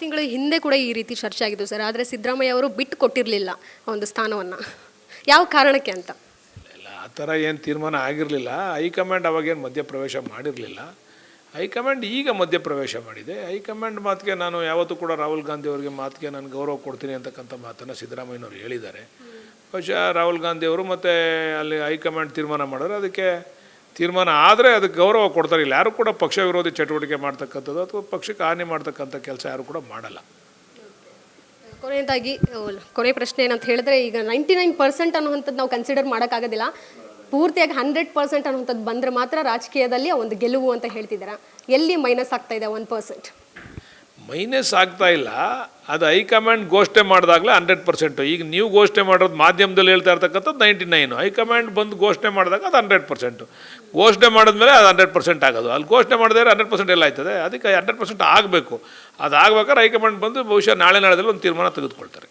ತಿಂಗಳ ಹಿಂದೆ ಕೂಡ ಈ ರೀತಿ ಚರ್ಚೆ ಆಗಿದ್ದು ಸರ್, ಆದರೆ ಸಿದ್ದರಾಮಯ್ಯ ಅವರು ಬಿಟ್ಟು ಕೊಟ್ಟಿರಲಿಲ್ಲ ಒಂದು ಸ್ಥಾನವನ್ನು. ಯಾವ ಕಾರಣಕ್ಕೆ ಅಂತ? ಇಲ್ಲ, ಆ ಥರ ಏನು ತೀರ್ಮಾನ ಆಗಿರಲಿಲ್ಲ. ಹೈಕಮಾಂಡ್ ಅವಾಗೇನು ಮಧ್ಯಪ್ರವೇಶ ಮಾಡಿರಲಿಲ್ಲ. ಹೈಕಮಾಂಡ್ ಈಗ ಮಧ್ಯಪ್ರವೇಶ ಮಾಡಿದೆ. ಹೈಕಮಾಂಡ್ ಮಾತಿಗೆ ನಾನು ಯಾವತ್ತೂ ಕೂಡ ರಾಹುಲ್ ಗಾಂಧಿ ಅವರಿಗೆ ಮಾತಿಗೆ ನಾನು ಗೌರವ ಕೊಡ್ತೀನಿ ಅಂತಕ್ಕಂಥ ಮಾತನ್ನು ಸಿದ್ದರಾಮಯ್ಯನವರು ಹೇಳಿದ್ದಾರೆ. ಬಹುಶಃ ರಾಹುಲ್ ಗಾಂಧಿ ಅವರು ಮತ್ತು ಅಲ್ಲಿ ಹೈಕಮಾಂಡ್ ತೀರ್ಮಾನ ಮಾಡಿದ್ರೆ ಅದಕ್ಕೆ ತೀರ್ಮಾನ ಆದರೆ ಅದಕ್ಕೆ ಗೌರವ ಕೊಡ್ತಾರೆ. ಇಲ್ಲ, ಯಾರು ಕೂಡ ಪಕ್ಷ ವಿರೋಧಿ ಚಟುವಟಿಕೆ ಮಾಡ್ತಕ್ಕಂಥದ್ದು ಅಥವಾ ಪಕ್ಷಕ್ಕೆ ಹಾನಿ ಮಾಡ್ತಕ್ಕಂಥ ಕೆಲಸ ಯಾರು ಕೂಡ ಮಾಡಲ್ಲ. ಕೊನೆಯದಾಗಿ ಕೊನೆ ಪ್ರಶ್ನೆ ಏನಂತ ಹೇಳಿದ್ರೆ, ಈಗ 99% ಅನ್ನುವಂಥದ್ದು ನಾವು ಕನ್ಸಿಡರ್ ಮಾಡೋಕ್ಕಾಗೋದಿಲ್ಲ, ಪೂರ್ತಿಯಾಗಿ 100% ಅನ್ನುವಂಥದ್ದು ಬಂದರೆ ಮಾತ್ರ ರಾಜಕೀಯದಲ್ಲಿ ಒಂದು ಗೆಲುವು ಅಂತ ಹೇಳ್ತಿದ್ದೀರಾ. ಎಲ್ಲಿ ಮೈನಸ್ ಆಗ್ತಾ ಇದೆ 1%? ಮೈನಸ್ ಆಗ್ತಾ ಇಲ್ಲ, ಅದು ಹೈಕಮಾಂಡ್ ಘೋಷಣೆ ಮಾಡಿದಾಗಲೇ 100%. ಈಗ ನೀವು ಘೋಷಣೆ ಮಾಡೋದು ಮಾಧ್ಯಮದಲ್ಲಿ ಹೇಳ್ತಾ ಇರ್ತಕ್ಕಂಥದ್ದು 99. ಹೈಕಮಾಂಡ್ ಬಂದು ಘೋಷಣೆ ಮಾಡಿದಾಗ ಅದು 100%. ಘೋಷಣೆ ಮಾಡಿದ್ಮೇಲೆ ಅದು 100% ಆಗೋದು. ಅಲ್ಲಿ ಘೋಷಣೆ ಮಾಡಿದ್ರೆ 100% ಎಲ್ಲ ಆಯ್ತದೆ. ಅದಕ್ಕೆ 100% ಆಗಬೇಕು. ಅದು ಆಗ್ಬೇಕಾದ್ರೆ ಹೈಕಮಾಂಡ್ ಬಂದು ಬಹುಶಃ ನಾಳೆದಲ್ಲಿ ಒಂದು ತೀರ್ಮಾನ ತೆಗೆದುಕೊಳ್ತಾರೆ.